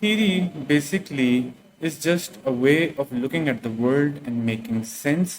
Theory basically is just a way of looking at the world and making sense.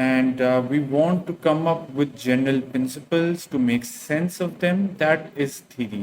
and we want to come up with general principles to make sense of them. That is theory.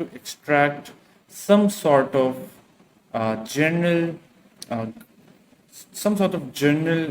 to extract some sort of general uh, some sort of general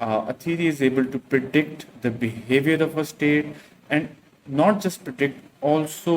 a theory is able to predict the behavior of a state, and not just predict, also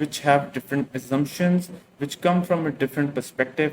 which have different assumptions which come from a different perspective,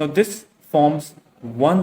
now this forms one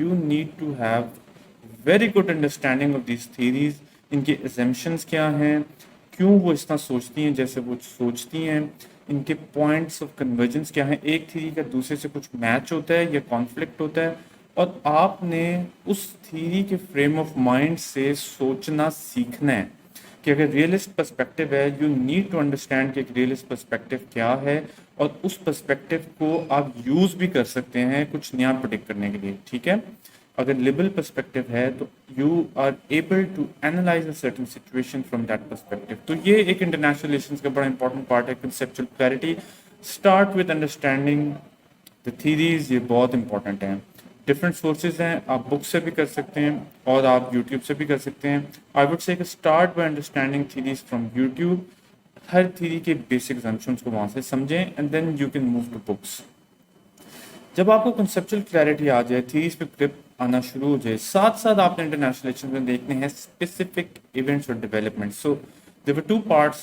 you need to have very good understanding of these theories, ان کی assumptions کیا ہیں، کیوں وہ اس طرح سوچتی ہیں جیسے وہ سوچتی ہیں، ان کے پوائنٹس آف کنورجنس کیا ہیں، ایک تھیری کا دوسرے سے کچھ میچ ہوتا ہے یا کانفلکٹ ہوتا ہے، اور آپ نے اس تھیری کے فریم آف مائنڈ سے سوچنا سیکھنا ہے کہ اگر ریئلسٹ پرسپیکٹیو ہے، یو نیڈ ٹو انڈرسٹینڈ کہ ایک ریئلسٹ پرسپیکٹیو کیا ہے، اور اس پرسپیکٹیو کو آپ یوز بھی کر سکتے ہیں کچھ نیا پروڈکٹ کرنے کے لیے. ٹھیک ہے، اگر لبرل پرسپیکٹیو ہے تو you are able to analyse a certain situation from that perspective. تو یہ ایک انٹرنیشنل ریلیشنز کا بڑا امپورٹنٹ پارٹ ہے، conceptual clarity. Start with understanding the theories, یہ بہت امپورٹنٹ ہیں. ڈفرینٹ سورسز ہیں، آپ بک سے بھی کر سکتے ہیں اور آپ یوٹیوب سے بھی کر سکتے ہیں. I would say start by understanding theories from YouTube. ہر تھیری کے بیسک اسامپشنس کو وہاں سے سمجھیں and then you can move to books. جب آپ کو کنسیپچل کلیئرٹی آ جائے، تھیریز پہ گرپ آنا شروع ہو جائے، ساتھ ساتھ آپ نے انٹرنیشنل ریلیشنز میں دیکھنے ہیں اسپیسیفک ایونٹس اور development. So there were two parts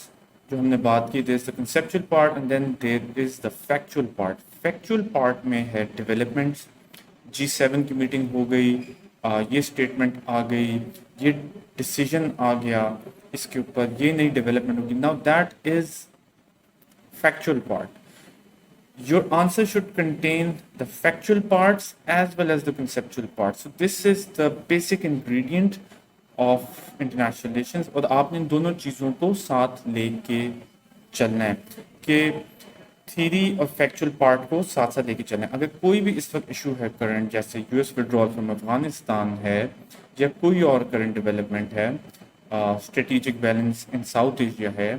جو ہم نے بات کی. There is the conceptual part and then there is the factual part. Factual part میں ہے ڈیولپمنٹس. G7 کی میٹنگ ہو گئی، یہ اسٹیٹمنٹ آ گئی، یہ ڈیسیجن آ گیا، اس کے اوپر یہ نئی ڈیولپمنٹ ہوگی. Now that is factual part. Your answer should contain the factual parts as well as the conceptual parts. So this is the basic ingredient of international relations. اور آپ نے دونوں چیزوں کو ساتھ لے کے چلنا ہے کہ تھیری اور فیکچوئل پارٹ کو ساتھ ساتھ لے کے چلنا ہے. اگر کوئی بھی اس وقت ایشو ہے کرنٹ، جیسے U S withdrawal from Afghanistan ہے یا کوئی اور کرنٹ ڈیولپمنٹ ہے، strategic balance in South Asia ہے،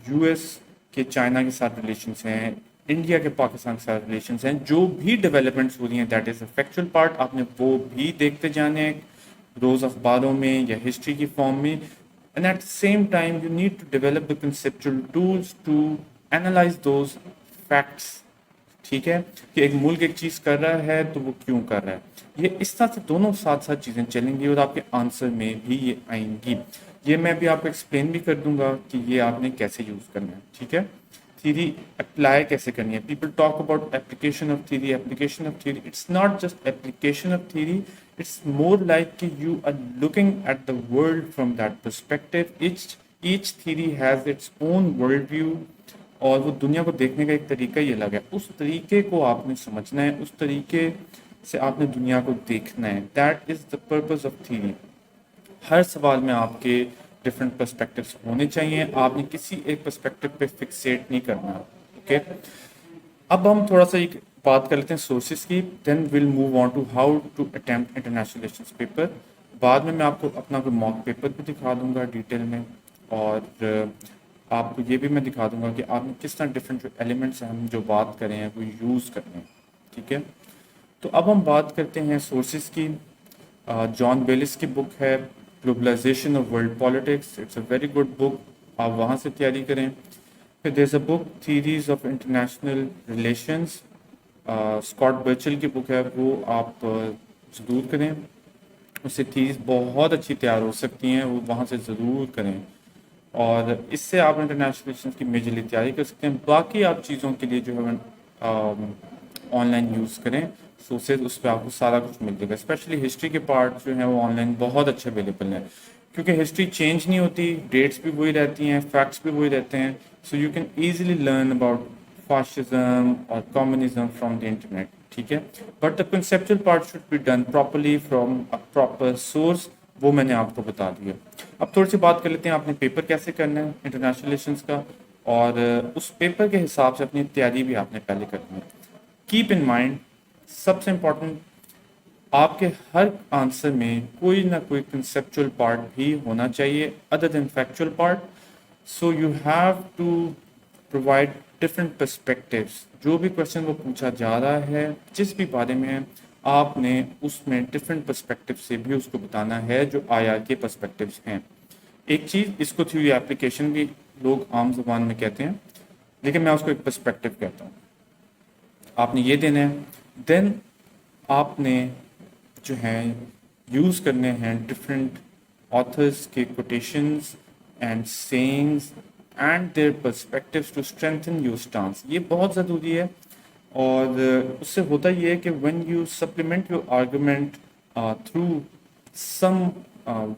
یو ایس کے چائنا کے ساتھ ریلیشنس ہیں، انڈیا کے پاکستان کے ساتھ ریلیشنس ہیں، جو بھی ڈیولپمنٹس ہو رہی ہیں that is a factual part. آپ نے وہ بھی دیکھتے جانے ہیں روز اخباروں میں یا ہسٹری کی فارم میں. And at same time you need to develop the conceptual tools to analyse those facts. ٹھیک ہے، کہ ایک ملک ایک چیز کر رہا ہے تو وہ کیوں کر رہا ہے. یہ اس طرح سے دونوں ساتھ ساتھ چیزیں چلیں گی اور آپ کے آنسر میں بھی یہ آئیں گی. یہ میں بھی آپ کو ایکسپلین بھی کر دوں گا کہ یہ آپ نے کیسے یوز کرنا ہے. ٹھیک ہے، تھیری اپلائی کیسے کرنی ہے. People talk about application of theory. Application of theory it's not just application of theory, it's more like کہ you are looking at the world from that perspective. Each theory has its own world view, اور وہ دنیا کو دیکھنے کا ایک طریقہ ہی الگ ہے. اس طریقے کو آپ نے سمجھنا ہے، اس طریقے سے آپ نے دنیا کو دیکھنا ہے. That is the purpose of theory. ہر سوال میں آپ کے ڈفرینٹ پرسپیکٹیوس ہونے چاہیے. آپ نے کسی ایک پرسپیکٹیو پہ فکسیٹ نہیں کرنا. اوکے، اب ہم تھوڑا سا ایک بات کر لیتے ہیں سورسز کی، then will move on to how to attempt international relations paper. بعد میں آپ کو اپنا کوئی موک پیپر بھی دکھا دوں گا ڈیٹیل میں، اور آپ کو یہ بھی میں دکھا دوں گا کہ آپ نے کس طرح ڈفرینٹ جو ایلیمنٹس ہیں ہم جو بات کریں ہیں وہ یوز کرنے ہیں. ٹھیک ہے، تو اب ہم بات کرتے ہیں سورسز کی. جان بیلس کی بک ہے globalisation of world politics. It's a very good book, آپ وہاں سے تیاری کریں. پھر there is a book theories of international relations, Scott Burchill کی بک ہے، وہ آپ ضرور کریں. اس سے تھیریز بہت اچھی تیار ہو سکتی ہیں، وہ وہاں سے ضرور کریں، اور اس سے آپ انٹرنیشنل ریلیشنز کی میجرلی تیاری کر سکتے ہیں. باقی آپ چیزوں کے لیے جو ہے آن لائن یوز کریں سورسز، اس پہ آپ کو سارا کچھ مل جائے گا. اسپیشلی ہسٹری کے پارٹ جو ہیں وہ آن لائن بہت اچھے اویلیبل ہیں، کیونکہ ہسٹری چینج نہیں ہوتی، ڈیٹس بھی وہی رہتی ہیں، فیکٹس بھی وہی رہتے ہیں. So you can easily learn about fascism اور کمیونزم فرام دی انٹرنیٹ. ٹھیک ہے، but the conceptual part should be done properly from a proper source. وہ میں نے آپ کو بتا دیا. اب تھوڑی سی بات کر لیتے ہیں آپ نے پیپر کیسے کرنا ہے انٹرنیشنل ریلیشنز کا، اور اس پیپر کے حساب سے اپنی تیاری بھی آپ نے پہلے کرنی ہے. کیپ ان مائنڈ، سب سے امپورٹنٹ، آپ کے ہر آنسر میں کوئی نہ کوئی کنسیپچل پارٹ بھی ہونا چاہیے other then factual part. So you have to provide different perspectives. جو بھی کوشچن وہ پوچھا جا رہا ہے جس بھی بارے میں، آپ نے اس میں ڈفرینٹ پرسپیکٹیو سے بھی اس کو بتانا ہے جو آئی آر کے پرسپیکٹیوس ہیں. ایک چیز، اس کو تھیوری اپلیکیشن بھی لوگ عام زبان میں کہتے ہیں، لیکن میں اس کو ایک پرسپیکٹیو کہتا ہوں. آپ نے یہ دینا ہے، دین آپ نے جو ہیں یوز کرنے ہیں ڈفرینٹ آتھرس کے quotations and sayings and their perspectives to strengthen your stance. یہ بہت ضروری ہے، اور اس سے ہوتا یہ ہے کہ when you supplement your argument through some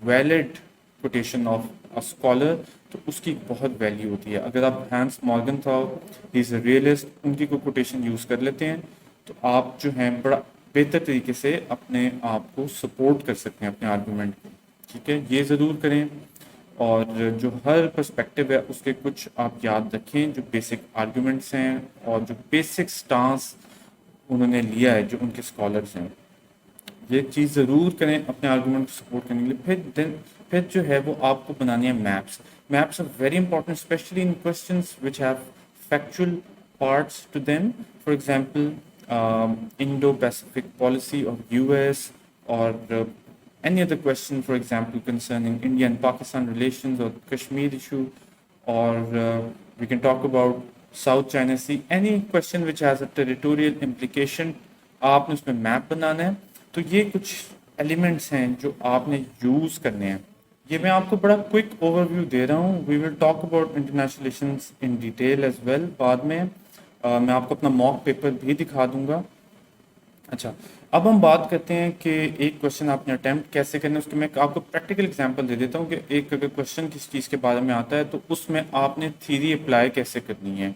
valid quotation of a scholar تو اس کی بہت ویلیو ہوتی ہے. اگر آپ ہینس مارگن تھا ہی از اے ریئلسٹ, ان کی کوئی کوٹیشن یوز کر لیتے ہیں تو آپ جو ہیں بڑا بہتر طریقے سے اپنے آپ کو سپورٹ کر سکتے ہیں اپنے آرگومنٹ کو. ٹھیک ہے, یہ ضرور کریں. اور جو ہر پرسپیکٹو ہے اس کے کچھ آپ یاد رکھیں جو بیسک آرگومنٹس ہیں اور جو بیسک سٹانس انہوں نے لیا ہے جو ان کے اسکالرس ہیں. یہ چیز ضرور کریں اپنے آرگومنٹ کو سپورٹ کرنے کے لیے. پھر جو ہے وہ آپ کو بنانی ہے maps. Maps are very important especially in questions which have factual parts to them. For example Indo Pacific policy of US or any other question, for example, concerning India and Pakistan relations or Kashmir issue, or we can talk about South China Sea, any question which has a territorial implication. آپ نے اس میں map بنانا ہے. تو یہ کچھ elements ہیں جو آپ نے یوز کرنے ہیں. یہ میں آپ کو بڑا کوئک اوور ویو دے رہا ہوں. We will talk about international relations in detail as well بعد میں. میں آپ کو اپنا موک پیپر بھی دکھا دوں گا. اچھا, اب ہم بات کرتے ہیں کہ ایک کوشچن آپ نے اٹیمپٹ کیسے کرنا ہے. اس کے میں آپ کو پریکٹیکل ایگزامپل دے دیتا ہوں کہ ایک اگر کوشچن کس چیز کے بارے میں آتا ہے تو اس میں آپ نے تھیری اپلائی کیسے کرنی ہے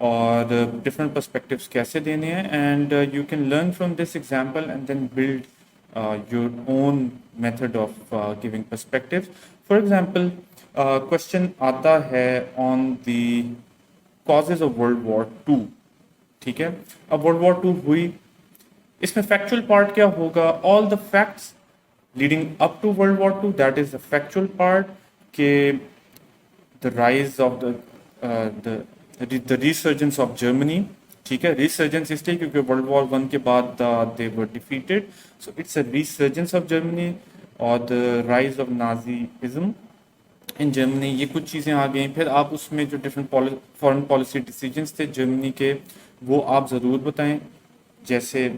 اور ڈفرینٹ پرسپیکٹیوس کیسے دینے ہیں. And you can learn from this example and then build your own method of giving perspective. For example question آتا ہے on the causes of world war 2. ٹھیک ہے, اب ورلڈ وار 2 ہوئی, اس میں فیکچوئل پارٹ کیا ہوگا, all the facts leading up to world war 2, that is the factual part. کہ the rise of the resurgence of Germany. ٹھیک ہے, ریسرجنس اس لیے کیونکہ ورلڈ وار 1 کے بعد they were defeated, so it's a resurgence of Germany. اور the rise of Nazism in Germany, یہ کچھ چیزیں آ گئیں. پھر آپ اس میں جو ڈفرینٹ فارن پالیسی ڈیسیجنس تھے جرمنی کے وہ آپ ضرور بتائیں. جیسے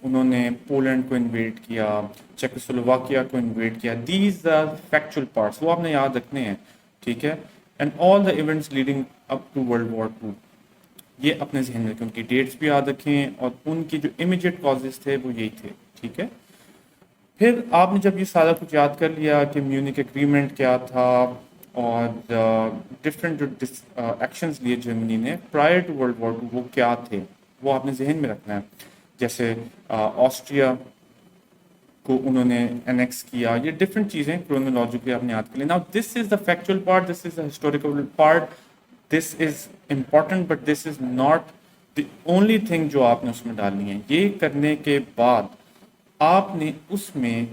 انہوں نے پولینڈ کو انویڈ کیا, چیکوسلوواکیا کو انویڈ کیا. دیز آر فیکچوئل پارٹس, وہ آپ نے یاد رکھنے ہیں. ٹھیک ہے, and all the events leading up to world war 2, یہ اپنے ذہن میں رکھیں. ان کی ڈیٹس بھی یاد رکھیں اور ان کی جو امیجیٹ کازز تھے وہ یہی تھے. ٹھیک ہے, پھر آپ نے جب یہ سارا کچھ یاد کر لیا کہ میونک ایگریمنٹ کیا تھا اور ڈفرینٹ جو ایکشنز لیے جرمنی نے پرائر ٹو ورلڈ وار 2 وہ کیا تھے, وہ آپ نے ذہن میں رکھنا ہے. جیسے آسٹریا کو انہوں نے انیکس کیا, یہ ڈفرینٹ چیزیں کرونولوجیکلی آپ نے یاد کر لی. Now this is the factual part, this is the historical part, this is important but this is not the only thing جو آپ نے اس میں ڈالنی ہے. یہ کرنے کے بعد آپ نے اس میں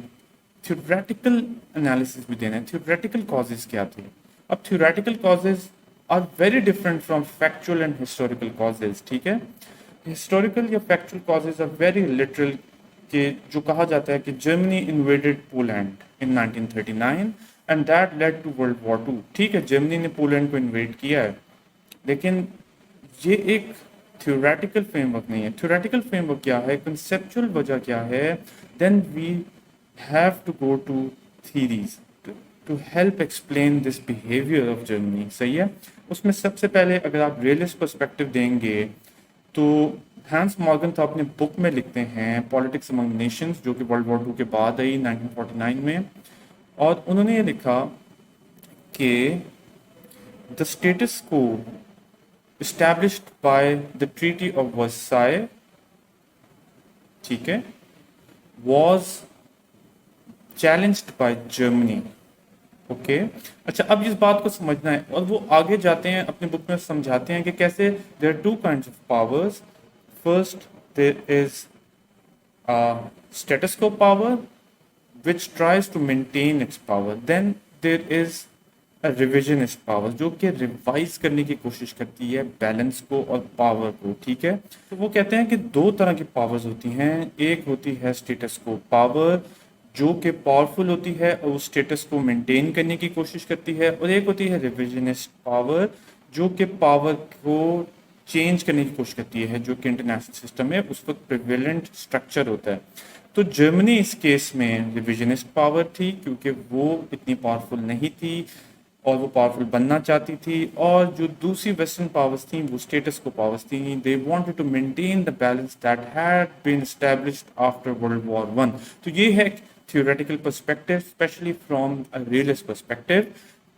تھیوریٹیکل انالیسس بھی دینا ہے. تھیوریٹیکل کازز کیا تھے. اب theoretical causes are very different from factual and historical causes. ٹھیک ہے, ہسٹوریکل یا factual causes are very literal. کہ جو کہا جاتا ہے کہ Germany invaded Poland in 1939 and that lead to world war 2. ٹھیک ہے, جرمنی نے پولینڈ کو انویڈ کیا ہے, لیکن یہ ایک تھیوریٹیکل فریم ورک نہیں ہے. تھیوریٹیکل فریم ورک کیا ہے, کنسیپچل وجہ کیا ہے, then we have to go to theories to help explain this behaviour of Germany. صحیح ہے, اس میں سب سے پہلے اگر آپ ریئلسٹ پرسپیکٹو دیں گے تو ہینس مارگن تو اپنے بک میں لکھتے ہیں پالیٹکس امنگ نیشنز, جو کہ ورلڈ وار 2 کے بعد آئی 1949 میں, اور انہوں نے یہ لکھا کہ دا اسٹیٹس کو established by the Treaty of Versailles, ٹھیک ہے, was challenged by Germany. Okay, اچھا اب اس بات کو سمجھنا ہے, اور وہ آگے جاتے ہیں اپنے بک میں سمجھاتے ہیں کہ کیسے there are two kinds of powers. First there is a status quo power which tries to maintain its power. Then there is revisionist power جو کہ ریوائز کرنے کی کوشش کرتی ہے بیلنس کو اور پاور کو. ٹھیک ہے, تو وہ کہتے ہیں کہ دو طرح کی پاورز ہوتی ہیں. ایک ہوتی ہے اسٹیٹس کو پاور جو کہ پاورفل ہوتی ہے اور اس اسٹیٹس کو مینٹین کرنے کی کوشش کرتی ہے, اور ایک ہوتی ہے ریویژنسٹ پاور جو کہ پاور کو چینج کرنے کی کوشش کرتی ہے, جو کہ انٹرنیشنل سسٹم میں اس وقت پریویلنٹ اسٹرکچر ہوتا ہے. تو جرمنی اس کیس میں ریویژنسٹ پاور تھی کیونکہ وہ اتنی پاورفل نہیں تھی اور وہ پاورفل بننا چاہتی تھی, اور جو دوسری ویسٹرن پاورز تھیں وہ اسٹیٹس کو پاورز تھیں. They wanted to maintain the balance that had been established after world war 1. تو یہ ہے theoretical perspective, especially from a realist perspective,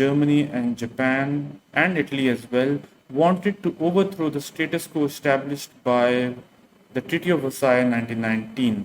Germany and Japan and Italy as well wanted to overthrow the status quo established by the Treaty of Versailles 1919.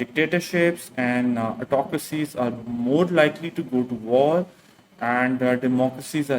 dictatorships and autocracies are more likely to go to war and democracies are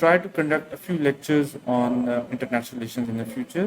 try to conduct a few lectures on international relations in the future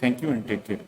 Thank you and take care.